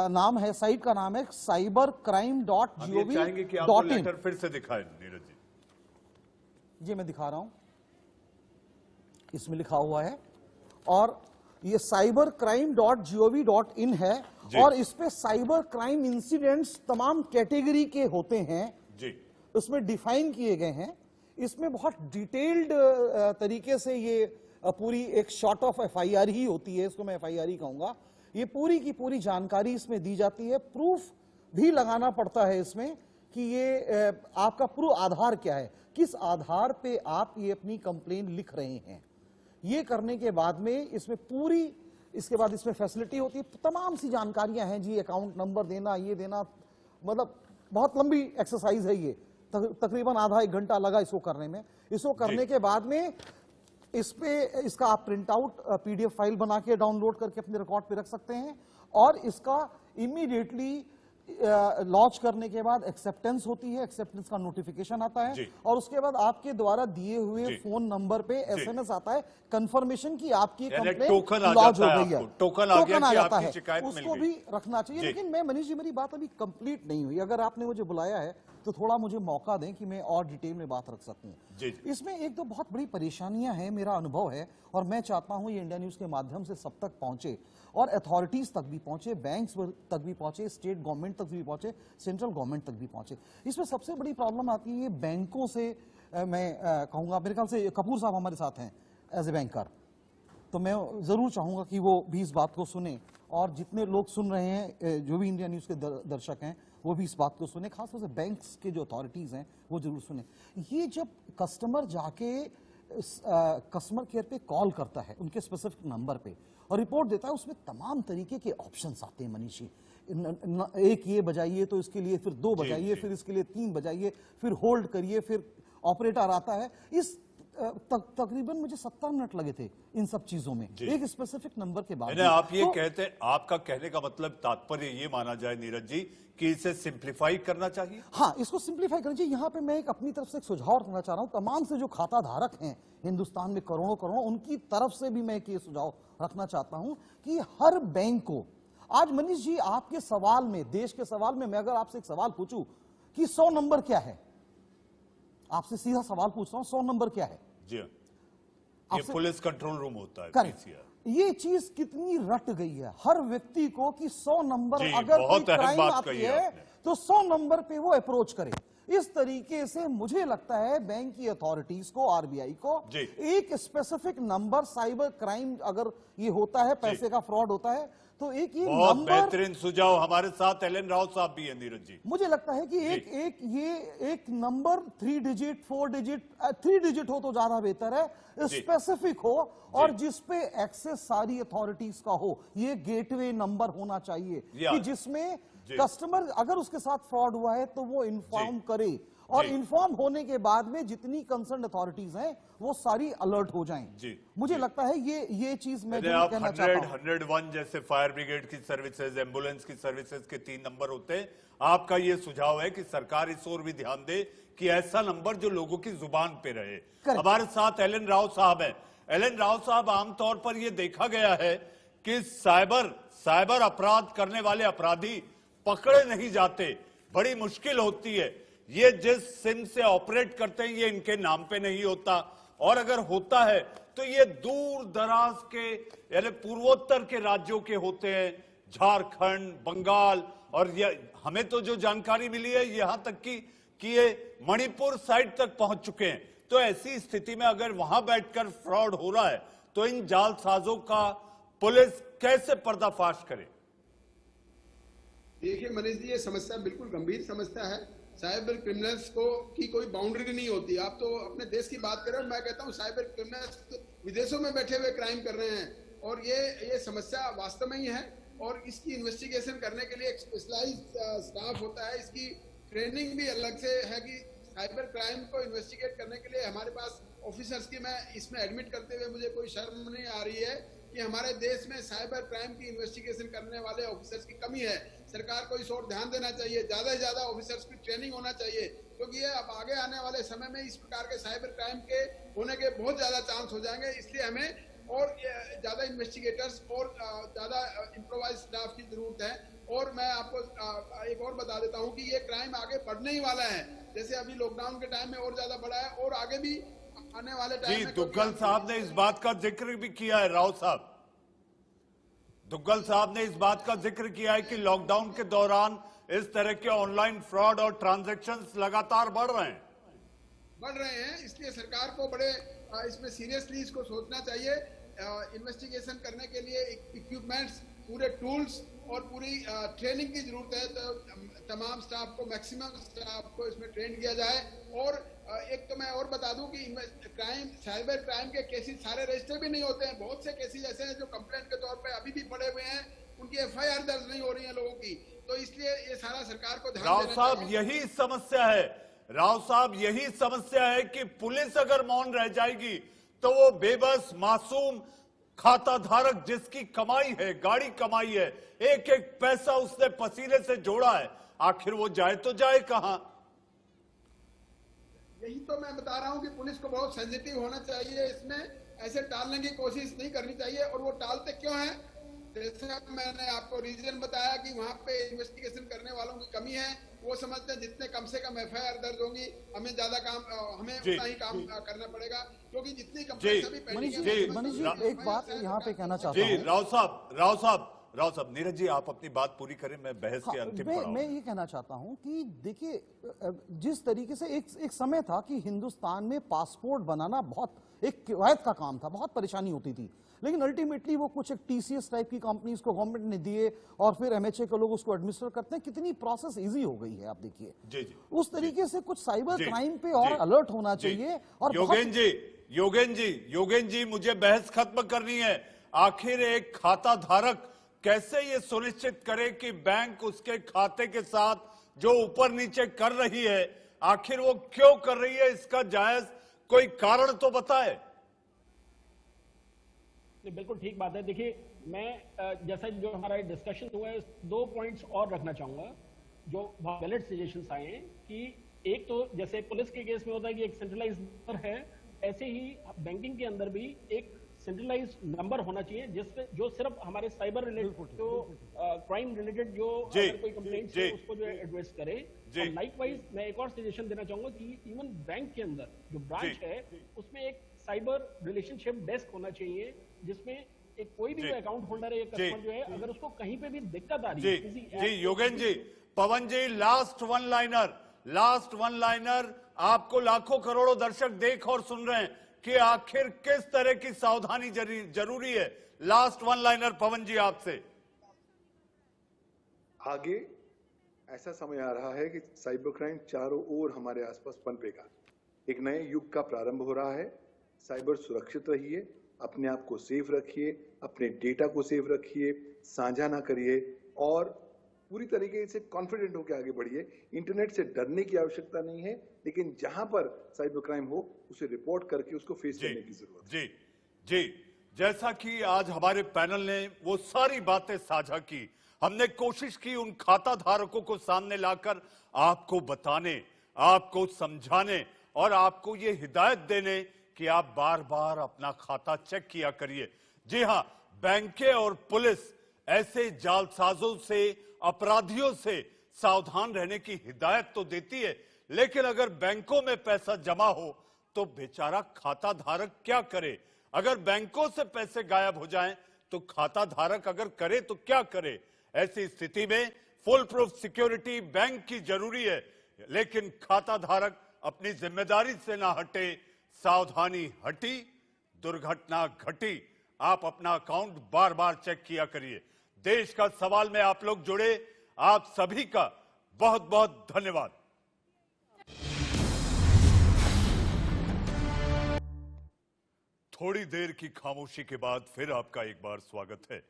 नाम है, साइट का नाम है cybercrime.gov.in। फिर से दिखाएं नीरज जी। ये मैं दिखा रहा हूं, इसमें लिखा हुआ है और ये cybercrime.gov.in है और इस पे साइबर क्राइम इंसिडेंट्स तमाम कैटेगरी के होते हैं जी, उसमें डिफाइन किए गए हैं। इसमें बहुत डिटेल्ड तरीके से ये पूरी एक शॉर्ट ऑफ FIR ही होती है, इसको मैं FIR ही कहूंगा। ये पूरी की पूरी जानकारी इसमें दी जाती है, प्रूफ भी लगाना पड़ता है इसमें कि ये आपका प्रूफ आधार क्या है, किस आधार पे आप ये अपनी कंप्लेन लिख रहे हैं। ये करने के बाद में इसमें पूरी, इसके बाद इसमें फैसिलिटी होती है, तमाम सी जानकारियां हैं जी, अकाउंट नंबर देना, ये देना, मतलब बहुत लंबी एक्सरसाइज है ये, तकरीबन आधा 1 घंटा लगा इसको करने में। इसको करने के बाद में इसका आप प्रिंट आउट PDF फाइल बना के डाउनलोड करके अपने रिकॉर्ड पे रख सकते हैं और इसका इमीडिएटली लॉन्च करने के बाद एक्सेप्टेंस होती है, एक्सेप्टेंस का नोटिफिकेशन आता है और उसके बाद आपके द्वारा दिए हुए फोन नंबर पे SMS आता है कंफर्मेशन की आपकी कंप्लेंट लॉन्च हो गई है, टोकन आ जाता है, उसको भी रखना चाहिए। लेकिन मैं मनीष जी, मेरी बात अभी कंप्लीट नहीं हुई, अगर आपने मुझे बुलाया है तो थोड़ा मुझे मौका दें कि मैं और डिटेल में बात रख सकूं। इसमें एक तो बहुत बड़ी परेशानियां हैं, मेरा अनुभव है और मैं चाहता हूं ये इंडिया न्यूज के माध्यम से सब तक पहुंचे और अथॉरिटीज तक भी पहुंचे, बैंक्स तक भी पहुंचे, स्टेट गवर्नमेंट तक भी पहुंचे, सेंट्रल गवर्नमेंट तक भी पहुंचे। इसमें सबसे बड़ी प्रॉब्लम आती है बैंकों से मैं कहूंगा, मेरे ख्याल से कपूर साहब हमारे साथ हैं एज ए बैंकर, तो मैं जरूर चाहूंगा कि वो भी इस बात को सुने, और जितने लोग सुन रहे हैं, जो भी इंडिया न्यूज के दर्शक हैं, वो भी इस बात को सुने, खासतौर से बैंक्स के जो अथॉरिटीज हैं वो जरूर सुने। ये जब कस्टमर जाके कस्टमर केयर पे कॉल करता है उनके स्पेसिफिक नंबर पे और रिपोर्ट देता है, उसमें तमाम तरीके के ऑप्शंस आते हैं मनीषी। एक ये बजाइए तो इसके लिए, फिर 2 बजाइए, फिर इसके लिए 3 बजाइए, फिर होल्ड करिए, फिर ऑपरेटर आता है। इस तकरीबन मुझे 70 मिनट लगे थे इन सब चीजों में, एक स्पेसिफिक नंबर के बाद। आप ये कहते हैं, आपका कहने का मतलब तात्पर्य ये माना जाए नीरज जी कि इसे सिंप्लीफाई करना चाहिए? हाँ, इसको सिंप्लीफाई करना चाहिए। यहाँ पे मैं एक अपनी तरफ से एक सुझाव रखना चाह रहा हूँ, तमाम से जो खाता धारक हैं हिंदुस्तान में करोड़ों करोड़ों, उनकी तरफ से भी मैं एक ये सुझाव रखना चाहता हूँ कि हर बैंक को, आज मनीष जी आपके सवाल में, देश के सवाल में, मैं अगर आपसे एक सवाल पूछूं कि 100 नंबर क्या है, आपसे सीधा सवाल पूछ रहा हूं, 100 नंबर क्या है? जी, ये पुलिस कंट्रोल रूम होता है। करेक्ट। ये चीज कितनी रट गई है हर व्यक्ति को कि 100 नंबर अगर कोई क्राइम आती है तो 100 नंबर पे वो अप्रोच करे। इस तरीके से मुझे लगता है बैंक की अथॉरिटीज को, आरबीआई को एक स्पेसिफिक नंबर, साइबर क्राइम अगर ये होता है, पैसे का फ्रॉड होता है, तो एक ये बहुत नंबर, बेहतरीन सुझाव। हमारे साथ एलन राव साहब भी हैं नीरज जी। मुझे लगता है कि एक नंबर 3 डिजिट 4 डिजिट 3 डिजिट हो तो ज्यादा बेहतर है, स्पेसिफिक हो और जिसपे एक्सेस सारी अथॉरिटीज का हो। ये गेटवे नंबर होना चाहिए कि जिसमें कस्टमर अगर उसके साथ फ्रॉड हुआ है तो वो इन्फॉर्म करे, और इन्फॉर्म होने के बाद में जितनी कंसर्न अथॉरिटीज हैं वो सारी अलर्ट हो जाएं। मुझे लगता है ये चीज मैं जरूर कहना चाहता हूं। 101 जैसे फायर ब्रिगेड की सर्विसेज, एम्बुलेंस की सर्विसेज के 3 नंबर होते हैं। आपका ये सुझाव है कि सरकार इस ओर भी ध्यान दे कि ऐसा नंबर जो लोगों की जुबान पे रहे। हमारे साथ एलन राव साहब है। एलन राव साहब, आमतौर पर यह देखा गया है कि साइबर अपराध करने वाले अपराधी पकड़े नहीं जाते, बड़ी मुश्किल होती है। ये जिस सिम से ऑपरेट करते हैं ये इनके नाम पे नहीं होता, और अगर होता है तो ये दूर दराज के यानी पूर्वोत्तर के राज्यों के होते हैं, झारखंड, बंगाल, और ये हमें तो जो जानकारी मिली है यहां तक कि ये मणिपुर साइड तक पहुंच चुके हैं। तो ऐसी स्थिति में अगर वहां बैठकर फ्रॉड हो रहा है तो इन जालसाजों का पुलिस कैसे पर्दाफाश करे? देखिए मनीष जी, ये समस्या बिल्कुल गंभीर समस्या है। साइबर क्रिमिनल्स की कोई बाउंड्री नहीं होती। आप तो अपने देश की बात कर रहे हो, मैं कहता हूँ साइबर क्रिमिनल्स विदेशों में बैठे हुए क्राइम कर रहे हैं, और ये समस्या वास्तव में ही है। और इसकी इन्वेस्टिगेशन करने के लिए एक स्पेशलाइज्ड स्टाफ होता है, इसकी ट्रेनिंग भी अलग से है कि साइबर क्राइम को इन्वेस्टिगेट करने के लिए हमारे पास ऑफिसर्स की, मैं इसमें एडमिट करते हुए मुझे कोई शर्म नहीं आ रही है कि हमारे देश में साइबर क्राइम की इन्वेस्टिगेशन करने वाले ऑफिसर्स की कमी है। सरकार को इस ओर ध्यान देना चाहिए, ज्यादा से ज्यादा ऑफिसर्स की ट्रेनिंग होना चाहिए, क्योंकि ये अब आगे आने वाले समय में इस प्रकार के साइबर क्राइम के होने के बहुत ज्यादा चांस हो जाएंगे। इसलिए हमें और ज्यादा इन्वेस्टिगेटर्स और ज्यादा इम्प्रोवाइज स्टाफ की जरूरत है। और मैं आपको एक और बता देता हूँ कि ये क्राइम आगे बढ़ने ही वाला है, जैसे अभी लॉकडाउन के टाइम में और ज्यादा बढ़ा है, और आगे भी आने वाले टाइम में। दुग्गल साहब ने इस बात का जिक्र भी किया है, राव साहब, दुग्गल साहब ने इस बात का जिक्र किया है कि लॉकडाउन के दौरान इस तरह के ऑनलाइन फ्रॉड और ट्रांजैक्शंस लगातार बढ़ रहे हैं। इसलिए सरकार को बड़े इसमें सीरियसली इसको सोचना चाहिए। इन्वेस्टिगेशन करने के लिए इक्विपमेंट्स, पूरे टूल्स और पूरी ट्रेनिंग की जरूरत है। तो तमाम स्टाफ को, मैक्सिमम स्टाफ को इसमें ट्रेन किया जाए। और एक तो मैं और बता दूं कि साइबर क्राइम के केसेस सारे रजिस्टर भी नहीं होते हैं। बहुत से केसेस ऐसे हैं जो कंप्लेंट के तौर पे अभी भी पड़े हुए हैं, उनकी एफआईआर दर्ज नहीं हो रही है लोगों की। तो इसलिए ये सारा सरकार को ध्यान राव साहब, यही समस्या है। राव साहब, यही समस्या है कि पुलिस अगर मौन रह जाएगी तो वो बेबस मासूम खाता धारक जिसकी कमाई है, गाड़ी कमाई है, एक एक पैसा उसने पसीने से जोड़ा है, आखिर वो जाए तो जाए कहां? यही तो मैं बता रहा हूं कि पुलिस को बहुत सेंसिटिव होना चाहिए, इसमें ऐसे टालने की कोशिश नहीं करनी चाहिए। और वो टालते क्यों हैं? जैसे मैंने आपको रीजन बताया कि वहां पे इन्वेस्टिगेशन करने वालों की कमी है। वो समझते हैं जितने कम से कम एफआईआर दर्ज होंगी हमें ज्यादा काम, हमें उतना ही काम करना पड़ेगा, क्योंकि जितनी कंप्लेंट्स अभी पेंडिंग है। मनीष जी, एक बात यहाँ पे कहना चाहता हूँ। राव साहब, राव साहब, नीरज जी आप अपनी बात पूरी करें, मैं बहस के अंतिम पड़ाव मैं ये कहना चाहता हूं कि देखिए, जिस तरीके से एक समय था कि हिंदुस्तान में पासपोर्ट बनाना बहुत एक किवायत का काम था, बहुत परेशानी होती थी, लेकिन अल्टीमेटली वो कुछ एक टीसीएस टाइप की कंपनीज को गवर्नमेंट ने दिए और फिर एमएचए के लोग उसको एडमिनिस्टर करते हैं। कितनी प्रोसेस इजी हो गई है, आप देखिए। जी जी, उस तरीके से कुछ साइबर जी, क्राइम पे और जी, अलर्ट होना चाहिए। और योगेन जी मुझे बहस खत्म करनी है। आखिर एक खाता धारक कैसे ये सुनिश्चित करे कि बैंक उसके खाते के साथ जो ऊपर नीचे कर रही है, आखिर वो क्यों कर रही है, इसका जायज कोई कारण तो बताए। नहीं, बिल्कुल ठीक बात है। देखिए, मैं जैसा जो हमारा डिस्कशन हुआ है, 2 पॉइंट्स और रखना चाहूंगा जो वैलिड सजेशंस आए हैं। कि एक तो जैसे पुलिस के केस में होता है कि एक सेंट्रलाइज नंबर है, ऐसे ही बैंकिंग के अंदर भी एक सेंट्रलाइज नंबर होना चाहिए जिसपे जो सिर्फ हमारे साइबर रिलेटेड जो क्राइम रिलेटेड जो अगर कोई कंप्लेंट है उसको जो एड्रेस करे। और लाइकवाइज मैं एक और सजेशन देना चाहूंगा कि इवन बैंक के अंदर जो ब्रांच है उसमें एक साइबर रिलेशनशिप डेस्क होना चाहिए, जिसमें एक कोई भी अकाउंट होल्डर है या कस्टमर जो है, अगर उसको कहीं पे भी दिक्कत आ रही है जी योगेन जी, पवन जी, लास्ट वन लाइनर आपको लाखों करोड़ों दर्शक देख और सुन रहे हैं कि आखिर किस तरह की सावधानी जरूरी है। लास्ट वन लाइनर पवन जी आपसे। आगे ऐसा समय आ रहा है कि साइबर क्राइम चारों ओर हमारे आसपास पनपेगा। एक नए युग का प्रारंभ हो रहा है। साइबर सुरक्षित रहिए, अपने आप को सेफ रखिए, अपने डेटा को सेफ रखिए, साझा ना करिए और पूरी तरीके से कॉन्फिडेंट होकर आगे बढ़िए। इंटरनेट से डरने की आवश्यकता नहीं है, लेकिन जहां पर साइबर क्राइम हो उसे रिपोर्ट करके उसको फेस करने की जरूरत है। जी, जैसा कि आज हमारे पैनल ने वो सारी बातें साझा की, हमने कोशिश की उन खाता धारकों को सामने लाकर आपको बताने, आपको समझाने और आपको ये हिदायत देने कि आप बार बार अपना खाता चेक किया करिए। जी हां, बैंकें और पुलिस ऐसे जालसाजों से, अपराधियों से सावधान रहने की हिदायत तो देती है, लेकिन अगर बैंकों में पैसा जमा हो तो बेचारा खाता धारक क्या करे। अगर बैंकों से पैसे गायब हो जाएं तो खाता धारक अगर करे तो क्या करे। ऐसी स्थिति में फुल प्रूफ सिक्योरिटी बैंक की जरूरी है, लेकिन खाता धारक अपनी जिम्मेदारी से ना हटे। सावधानी हटी, दुर्घटना घटी। आप अपना अकाउंट बार बार चेक किया करिए। देश का सवाल में आप लोग जुड़े, आप सभी का बहुत बहुत धन्यवाद। थोड़ी देर की खामोशी के बाद फिर आपका एक बार स्वागत है।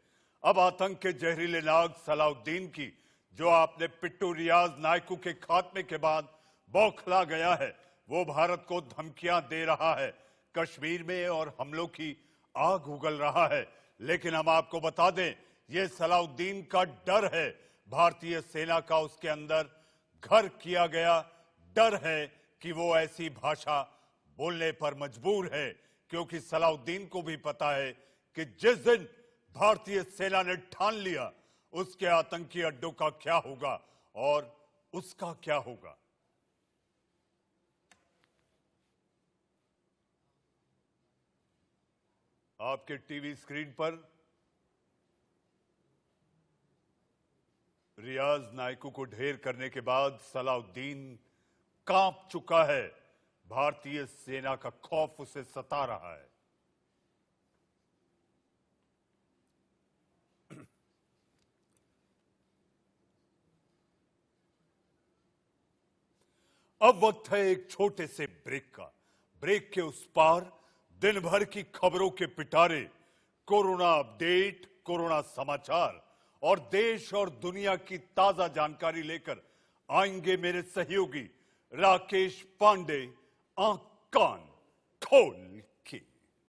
अब आतंक के जहरीले नाग सलाउद्दीन की, जो आपने पिट्टू रियाज नायकू के खात्मे के बाद बौखला गया है, वो भारत को धमकियां दे रहा है, कश्मीर में और हमलों की आग उगल रहा है। लेकिन हम आपको बता दें, ये सलाउद्दीन का डर है, भारतीय सेना का उसके अंदर घर किया गया डर है कि वो ऐसी भाषा बोलने पर मजबूर है, क्योंकि सलाउद्दीन को भी पता है कि जिस दिन भारतीय सेना ने ठान लिया उसके आतंकी अड्डों का क्या होगा और उसका क्या होगा। आपके टीवी स्क्रीन पर रियाज नायकू को ढेर करने के बाद सलाउद्दीन कांप चुका है। भारतीय सेना का खौफ उसे सता रहा है। अब वक्त है एक छोटे से ब्रेक का। ब्रेक के उस पार दिन भर की खबरों के पिटारे, कोरोना अपडेट, कोरोना समाचार और देश और दुनिया की ताजा जानकारी लेकर आएंगे मेरे सहयोगी राकेश पांडे। आंख कान खोल